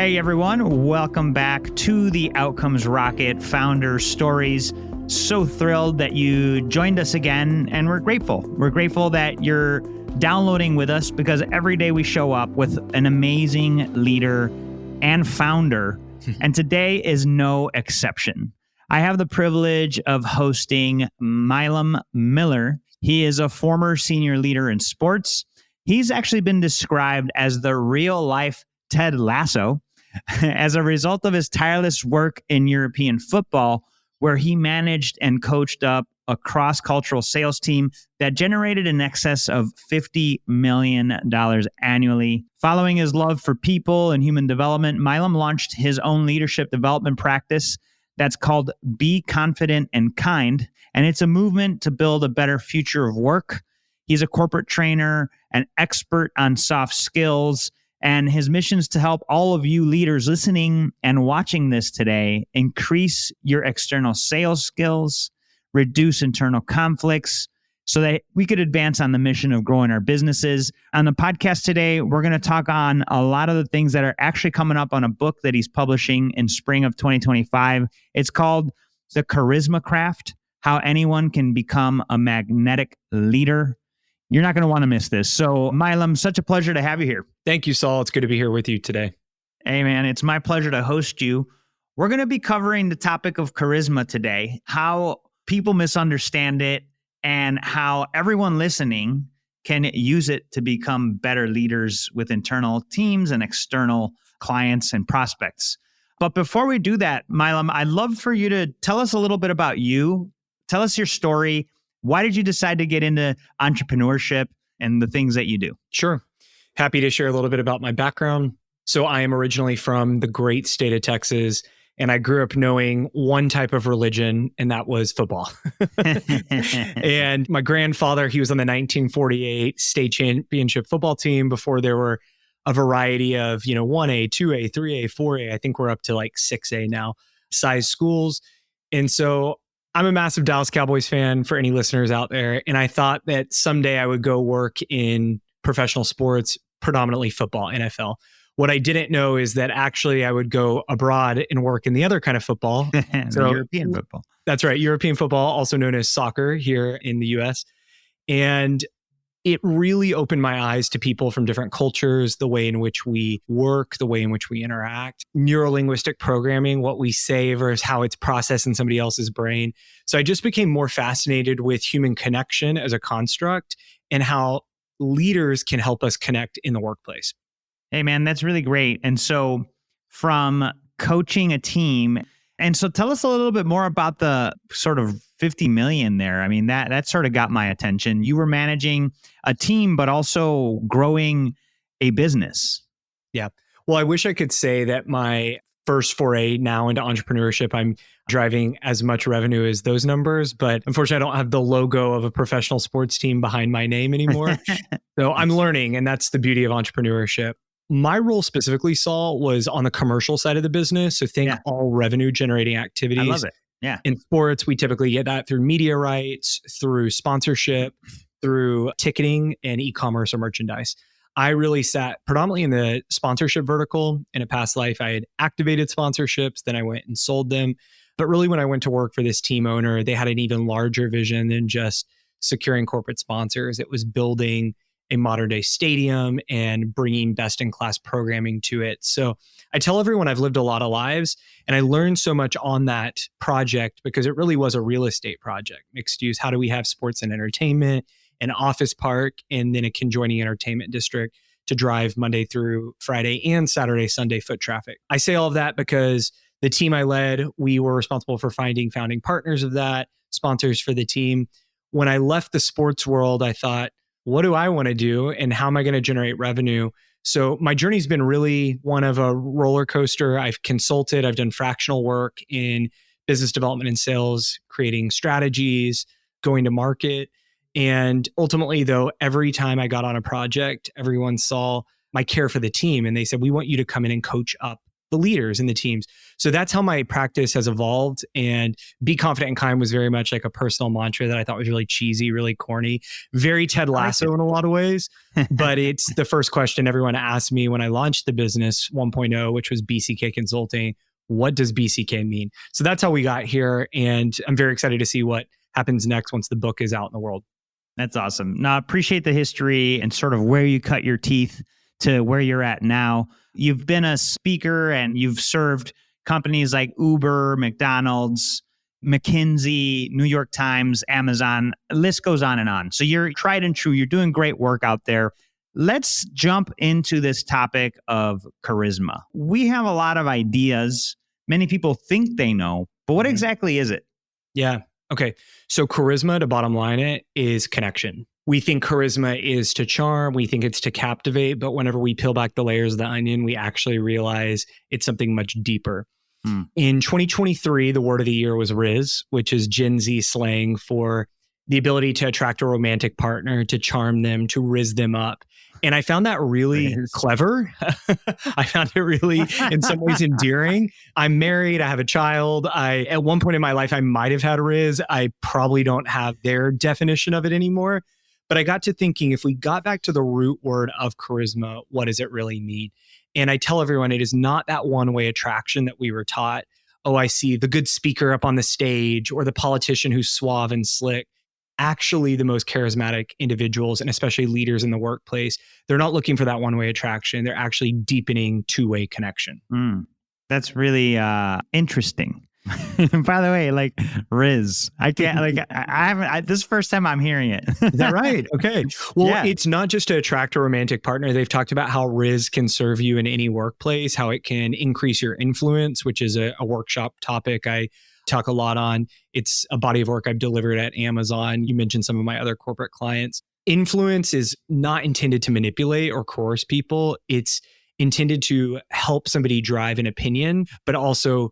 Hey everyone, welcome back to the Outcomes Rocket Founder Stories. So thrilled that you joined us again, and we're grateful. We're grateful that you're downloading with us because every day we show up with an amazing leader and founder, and today is no exception. I have the privilege of hosting Milam Miller. He is a former senior leader in sports. He's actually been described as the real-life Ted Lasso as a result of his tireless work in European football, where he managed and coached up a cross-cultural sales team that generated in excess of $50 million annually. Following his love for people and human development, Milam launched his own leadership development practice that's called Be Confident and Kind, and it's a movement to build a better future of work. He's a corporate trainer, an expert on soft skills, and his mission is to help all of you leaders listening and watching this today increase your external sales skills, reduce internal conflicts, so that we could advance on the mission of growing our businesses. On the podcast today, we're going to talk on a lot of the things that are actually coming up on a book that he's publishing in spring of 2025. It's called The Charisma Craft: How Anyone Can Become a Magnetic Leader. You're not going to want to miss this. So, Milam, such a pleasure to have you here. Thank you, Saul. It's good to be here with you today. Hey, man, it's my pleasure to host you. We're going to be covering the topic of charisma today, how people misunderstand it, and how everyone listening can use it to become better leaders with internal teams and external clients and prospects. But before we do that, Milam, I'd love for you to tell us a little bit about you. Tell us your story. Why did you decide to get into entrepreneurship and the things that you do? Sure. Happy to share a little bit about my background. So I am originally from the great state of Texas, and I grew up knowing one type of religion, and that was football. And my grandfather, he was on the 1948 state championship football team before there were a variety of, 1A, 2A, 3A, 4A. I think we're up to like 6A now, size schools. And so I'm a massive Dallas Cowboys fan for any listeners out there. And I thought that someday I would go work in professional sports, predominantly football, NFL. What I didn't know is that actually I would go abroad and work in the other kind of football. So, European football. That's right. European football, also known as soccer here in the US. And it really opened my eyes to people from different cultures, the way in which we work, the way in which we interact, neuro-linguistic programming, what we say versus how it's processed in somebody else's brain. So I just became more fascinated with human connection as a construct and how leaders can help us connect in the workplace. Hey, man, that's really great. And so from coaching a team, and so tell us a little bit more about the sort of 50 million there. I mean, that sort of got my attention. You were managing a team, but also growing a business. Yeah. Well, I wish I could say that my first foray now into entrepreneurship, I'm driving as much revenue as those numbers, but unfortunately, I don't have the logo of a professional sports team behind my name anymore. So I'm learning, and that's the beauty of entrepreneurship. My role specifically, Saul, was on the commercial side of the business. So think all revenue generating activities. I love it. Yeah. In sports, we typically get that through media rights, through sponsorship, through ticketing and e-commerce or merchandise. I really sat predominantly in the sponsorship vertical. In a past life, I had activated sponsorships, then I went and sold them. But really, when I went to work for this team owner, they had an even larger vision than just securing corporate sponsors. It was building a modern day stadium and bringing best in class programming to it. So I tell everyone I've lived a lot of lives, and I learned so much on that project because it really was a real estate project. Mixed use, how do we have sports and entertainment, an office park, and then a conjoining entertainment district to drive Monday through Friday and Saturday, Sunday foot traffic. I say all of that because the team I led, we were responsible for finding founding partners of that, sponsors for the team. When I left the sports world, I thought, what do I want to do and how am I going to generate revenue? So my journey's been really one of a roller coaster. I've consulted, I've done fractional work in business development and sales, creating strategies, going to market. And ultimately, though, every time I got on a project, everyone saw my care for the team and they said, we want you to come in and coach up the leaders and the teams. So that's how my practice has evolved. And be confident and kind was very much like a personal mantra that I thought was really cheesy, really corny, very Ted Lasso in a lot of ways. But it's the first question everyone asked me when I launched the business 1.0, which was BCK Consulting. What does BCK mean? So that's how we got here. And I'm very excited to see what happens next once the book is out in the world. That's awesome. Now, I appreciate the history and sort of where you cut your teeth to where you're at now. You've been a speaker and you've served companies like Uber, McDonald's, McKinsey, New York Times, Amazon, the list goes on and on. So you're tried and true. You're doing great work out there. Let's jump into this topic of charisma. We have a lot of ideas. Many people think they know, but what exactly is it? Yeah. Okay. So charisma, to bottom line it, is connection. We think charisma is to charm. We think it's to captivate. But whenever we peel back the layers of the onion, we actually realize it's something much deeper. In 2023, the word of the year was Riz, which is Gen Z slang for the ability to attract a romantic partner, to charm them, to riz them up. And I found that really clever. I found it really, in some ways, endearing. I'm married. I have a child. At one point in my life, I might have had Riz. I probably don't have their definition of it anymore. But I got to thinking, if we got back to the root word of charisma, what does it really mean? And I tell everyone, it is not that one-way attraction that we were taught. Oh, I see the good speaker up on the stage or the politician who's suave and slick. Actually, the most charismatic individuals, and especially leaders in the workplace, they're not looking for that one-way attraction. They're actually deepening two-way connection. That's really interesting. By the way, like Riz, I can't, like, I haven't, this is the first time I'm hearing it. Is that right? Okay. Well, It's not just to attract a romantic partner. They've talked about how Riz can serve you in any workplace, how it can increase your influence, which is a workshop topic I talk a lot on. It's a body of work I've delivered at Amazon. You mentioned some of my other corporate clients. Influence is not intended to manipulate or coerce people. It's intended to help somebody drive an opinion, but also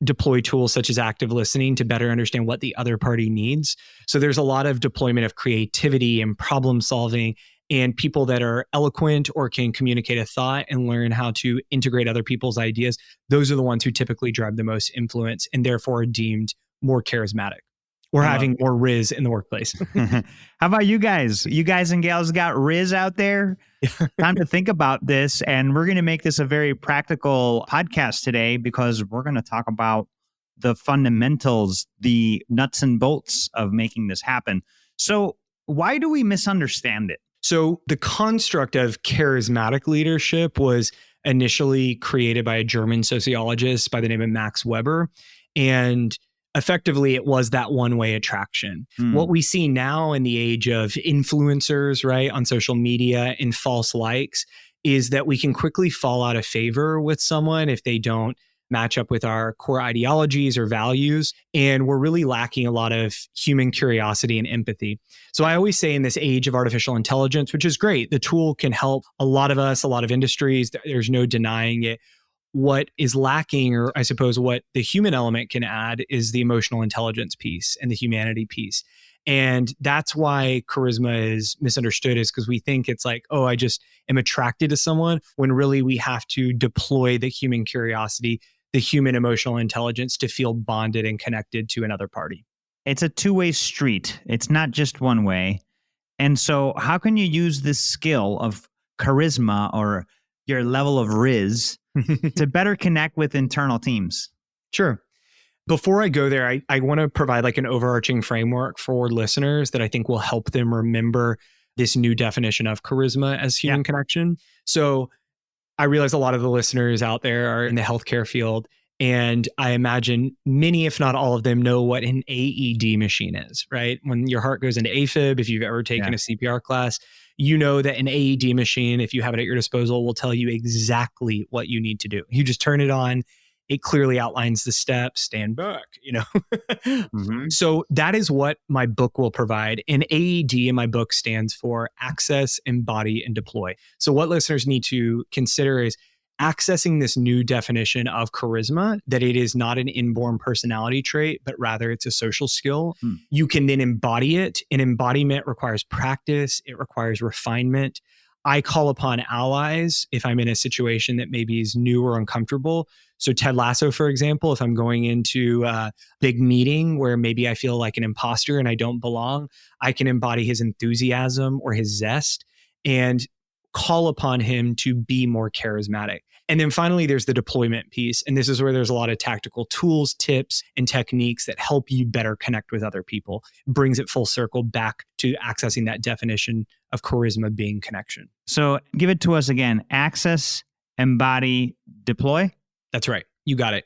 deploy tools such as active listening to better understand what the other party needs. So there's a lot of deployment of creativity and problem solving, and people that are eloquent or can communicate a thought and learn how to integrate other people's ideas. Those are the ones who typically drive the most influence and therefore are deemed more charismatic or having more Riz in the workplace. How about you guys? You guys and gals got Riz out there? Time to think about this. And we're going to make this a very practical podcast today because we're going to talk about the fundamentals, the nuts and bolts of making this happen. So why do we misunderstand it? So the construct of charismatic leadership was initially created by a German sociologist by the name of Max Weber. And effectively, it was that one-way attraction. What we see now in the age of influencers, right, on social media and false likes is that we can quickly fall out of favor with someone if they don't match up with our core ideologies or values. And we're really lacking a lot of human curiosity and empathy. So I always say in this age of artificial intelligence, which is great, the tool can help a lot of us, a lot of industries, there's no denying it. What is lacking, or I suppose what the human element can add, is the emotional intelligence piece and the humanity piece. And that's why charisma is misunderstood, is because we think it's like, oh, I just am attracted to someone, when really we have to deploy the human curiosity, the human emotional intelligence to feel bonded and connected to another party. It's a two-way street. It's not just one way. And so how can you use this skill of charisma or your level of Riz to better connect with internal teams? Sure. Before I go there, I want to provide like an overarching framework for listeners that I think will help them remember this new definition of charisma as human connection. So I realize a lot of the listeners out there are in the healthcare field, and I imagine many, if not all of them, know what an AED machine is, right? When your heart goes into AFib, if you've ever taken a CPR class, you know that an AED machine, if you have it at your disposal, will tell you exactly what you need to do. You just turn it on. It clearly outlines the steps, stand back, So that is what my book will provide. And AED in my book stands for access, embody, and deploy. So what listeners need to consider is accessing this new definition of charisma, that it is not an inborn personality trait, but rather it's a social skill. You can then embody it. And embodiment requires practice. It requires refinement. I call upon allies if I'm in a situation that maybe is new or uncomfortable. So Ted Lasso, for example, if I'm going into a big meeting where maybe I feel like an imposter and I don't belong, I can embody his enthusiasm or his zest and call upon him to be more charismatic. And then finally, there's the deployment piece. And this is where there's a lot of tactical tools, tips, and techniques that help you better connect with other people. Brings it full circle back to accessing that definition of charisma being connection. So give it to us again. Access, embody, deploy. That's right. You got it.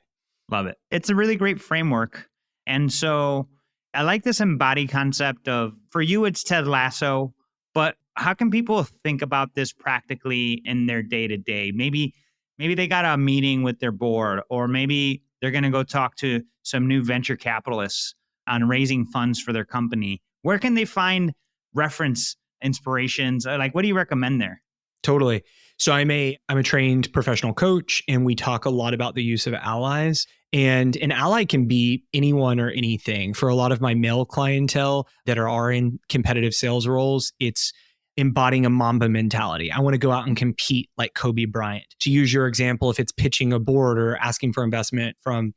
Love it. It's a really great framework. And so I like this embody concept of, for you, it's Ted Lasso, but how can people think about this practically in their day to day? Maybe they got a meeting with their board, or maybe they're going to go talk to some new venture capitalists on raising funds for their company. Where can they find reference inspirations? Like, what do you recommend there? Totally. So I'm a trained professional coach, and we talk a lot about the use of allies. And an ally can be anyone or anything. For a lot of my male clientele that are in competitive sales roles, it's embodying a Mamba mentality. I want to go out and compete like Kobe Bryant. To use your example, if it's pitching a board or asking for investment from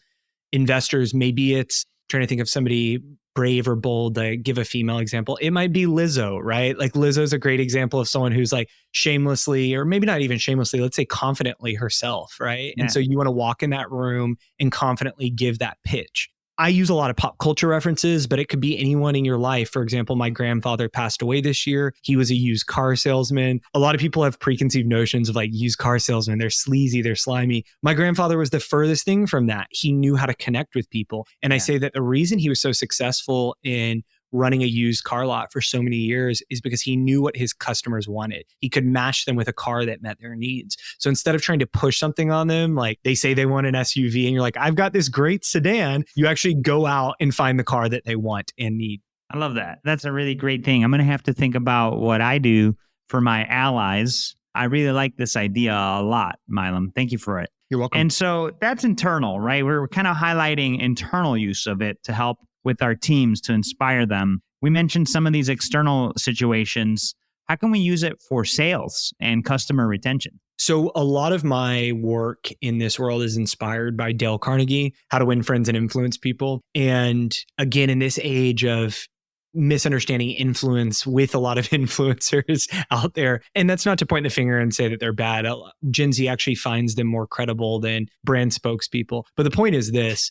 investors, maybe it's trying to think of somebody brave or bold. To give a female example, it might be Lizzo, right? Like Lizzo's a great example of someone who's like shamelessly, or maybe not even shamelessly, let's say confidently herself, right? Yeah. And so you want to walk in that room and confidently give that pitch. I use a lot of pop culture references, but it could be anyone in your life. For example, my grandfather passed away this year. He was a used car salesman. A lot of people have preconceived notions of like used car salesmen. They're sleazy, they're slimy. My grandfather was the furthest thing from that. He knew how to connect with people. And I say that the reason he was so successful in running a used car lot for so many years is because he knew what his customers wanted. He could match them with a car that met their needs. So instead of trying to push something on them, like they say they want an SUV and you're like, I've got this great sedan, you actually go out and find the car that they want and need. I love that. That's a really great thing. I'm going to have to think about what I do for my allies. I really like this idea a lot, Milam. Thank you for it. You're welcome. And so that's internal, right? We're kind of highlighting internal use of it to help with our teams, to inspire them. We mentioned some of these external situations. How can we use it for sales and customer retention? So a lot of my work in this world is inspired by Dale Carnegie, How to Win Friends and Influence People. And again, in this age of misunderstanding influence with a lot of influencers out there, and that's not to point the finger and say that they're bad. Gen Z actually finds them more credible than brand spokespeople. But the point is this.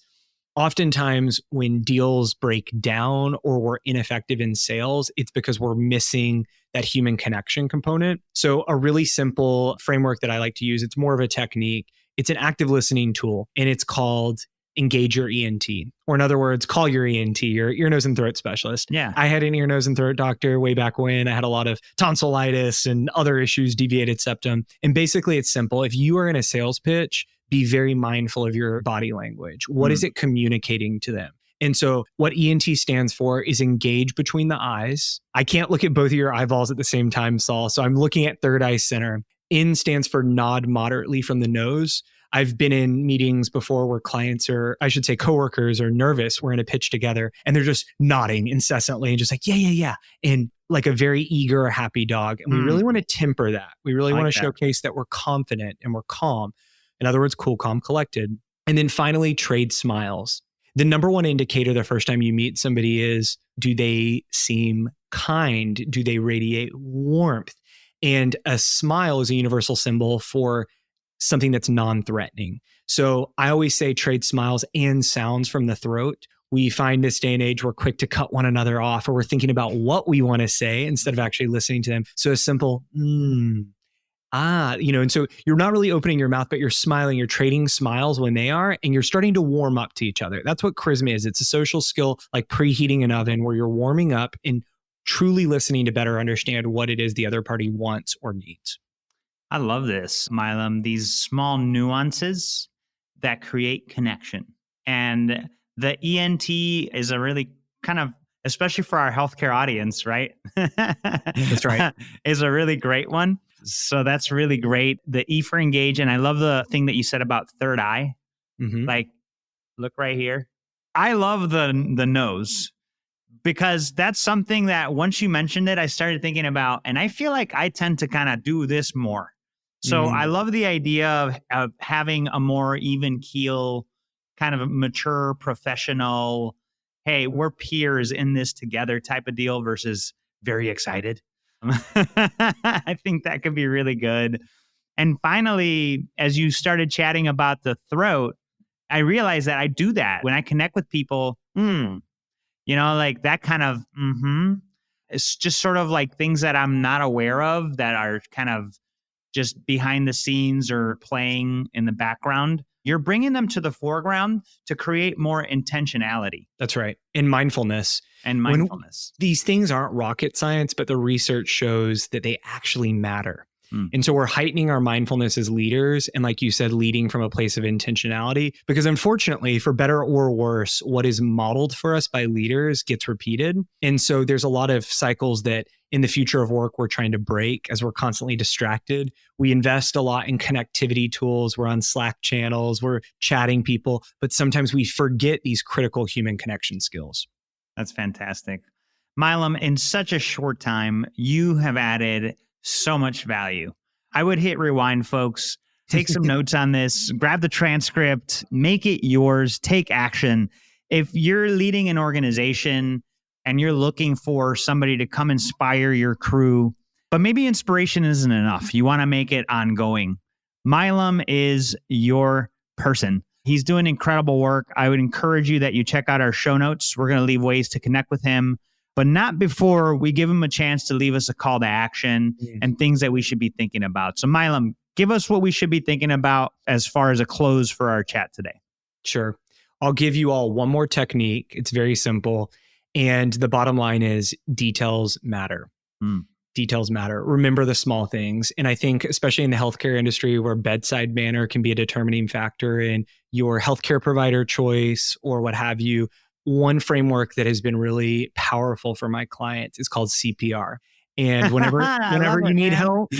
Oftentimes when deals break down or we're ineffective in sales, it's because we're missing that human connection component. So a really simple framework that I like to use, it's more of a technique. It's an active listening tool, and it's called Engage Your ENT. Or in other words, call your ENT, your ear, nose, and throat specialist. Yeah. I had an ear, nose, and throat doctor way back when. I had a lot of tonsillitis and other issues, deviated septum. And basically it's simple. If you are in a sales pitch, be very mindful of your body language. What is it communicating to them? And so what ENT stands for is engage between the eyes. I can't look at both of your eyeballs at the same time, Saul. So I'm looking at third eye center. N stands for nod moderately from the nose. I've been in meetings before where clients are, I should say coworkers are nervous. We're in a pitch together and they're just nodding incessantly and just like, yeah. And like a very eager, happy dog. And we really want to temper that. We really want to showcase that we're confident and we're calm. In other words, cool, calm, collected. And then finally, trade smiles. The number one indicator the first time you meet somebody is, do they seem kind? Do they radiate warmth? And a smile is a universal symbol for something that's non-threatening. So I always say trade smiles and sounds from the throat. We find this day and age, we're quick to cut one another off, or we're thinking about what we want to say instead of actually listening to them. So a simple, and so you're not really opening your mouth, but you're smiling, you're trading smiles when they are, and you're starting to warm up to each other. That's what charisma is. It's a social skill like preheating an oven where you're warming up and truly listening to better understand what it is the other party wants or needs. I love this, Milam, these small nuances that create connection. And the ENT is a really kind of, especially for our healthcare audience, right? That's right. Is a really great one. So that's really great. The E for engage. And I love the thing that you said about third eye. Like, look right here. I love the nose, because that's something that once you mentioned it, I started thinking about, and I feel like I tend to kind of do this more. So I love the idea of having a more even keel, kind of mature, professional, hey, we're peers in this together type of deal versus very excited. I think that could be really good. And finally, as you started chatting about the throat, I realized that I do that when I connect with people. Like that kind of, it's just sort of like things that I'm not aware of that are kind of just behind the scenes or playing in the background. You're bringing them to the foreground to create more intentionality. That's right. And mindfulness. And mindfulness. These things aren't rocket science, but the research shows that they actually matter. And so we're heightening our mindfulness as leaders. And like you said, leading from a place of intentionality, because unfortunately, for better or worse, what is modeled for us by leaders gets repeated. And so there's a lot of cycles that in the future of work, we're trying to break as we're constantly distracted. We invest a lot in connectivity tools. We're on Slack channels, we're chatting people, but sometimes we forget these critical human connection skills. That's fantastic. Milam, in such a short time, you have added so much value. I would hit rewind, folks. Take some notes on this, grab the transcript, make it yours, take action. If you're leading an organization and you're looking for somebody to come inspire your crew, but maybe inspiration isn't enough, you want to make it ongoing, Milam is your person. He's doing incredible work. I would encourage you that you check out our show notes. We're going to leave ways to connect with him, but not before we give him a chance to leave us a call to action and things that we should be thinking about. So Milam, give us what we should be thinking about as far as a close for our chat today. Sure. I'll give you all one more technique. It's very simple. And the bottom line is details matter. Details matter. Remember the small things. And I think, especially in the healthcare industry where bedside manner can be a determining factor in your healthcare provider choice or what have you, one framework that has been really powerful for my clients is called CPR. And whenever you need help,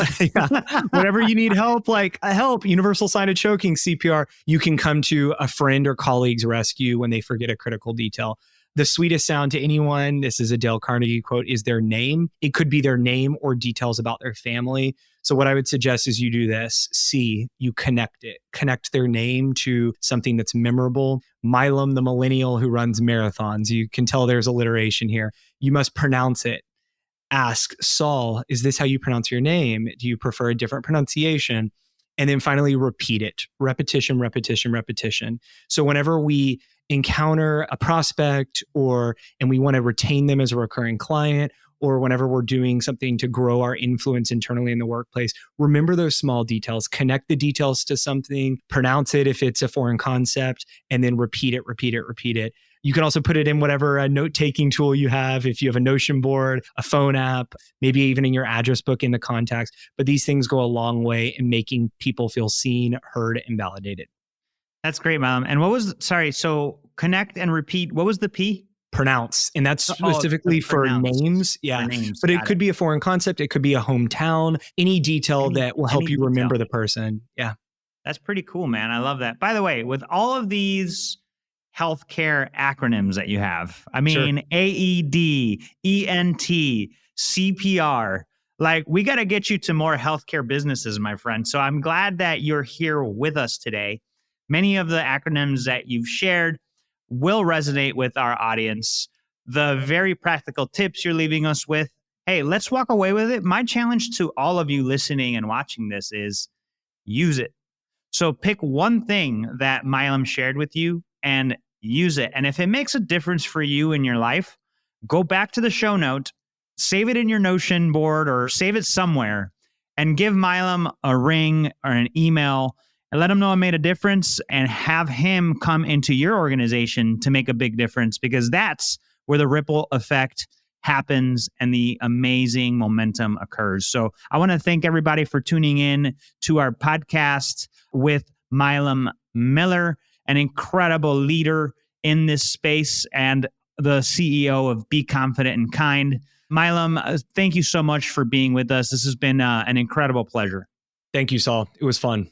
whenever you need help, like universal sign of choking, CPR, you can come to a friend or colleague's rescue when they forget a critical detail. The sweetest sound to anyone, this is a Dale Carnegie quote, is their name. It could be their name or details about their family. So what I would suggest is you do this. You connect it. Connect their name to something that's memorable. Milam, the millennial who runs marathons, you can tell there's alliteration here. You must pronounce it. Ask Saul, is this how you pronounce your name? Do you prefer a different pronunciation? And then finally, repeat it. Repetition, repetition, repetition. So whenever we encounter a prospect and we want to retain them as a recurring client, or whenever we're doing something to grow our influence internally in the workplace, remember those small details, connect the details to something, pronounce it if it's a foreign concept, and then repeat it, repeat it, repeat it. You can also put it in whatever note-taking tool you have. If you have a Notion board, a phone app, maybe even in your address book in the contacts. But these things go a long way in making people feel seen, heard, and validated. That's great, Milam. And so connect and repeat. What was the P? Pronounce. And that's specifically for names. Yeah. For names. But it could be a foreign concept. It could be a hometown, any detail that will help you remember the person. Yeah. That's pretty cool, man. I love that. By the way, with all of these healthcare acronyms that you have, I mean, sure. AED, ENT, CPR, like we got to get you to more healthcare businesses, my friend. So I'm glad that you're here with us today. Many of the acronyms that you've shared will resonate with our audience. The very practical tips you're leaving us with, hey, let's walk away with it. My challenge to all of you listening and watching this is use it. So pick one thing that Milam shared with you and use it. And if it makes a difference for you in your life, go back to the show note, save it in your Notion board or save it somewhere and give Milam a ring or an email and let him know it made a difference and have him come into your organization to make a big difference, because that's where the ripple effect happens and the amazing momentum occurs. So I want to thank everybody for tuning in to our podcast with Milam Miller, an incredible leader in this space and the CEO of Be Confident and Kind. Milam, thank you so much for being with us. This has been an incredible pleasure. Thank you, Saul. It was fun.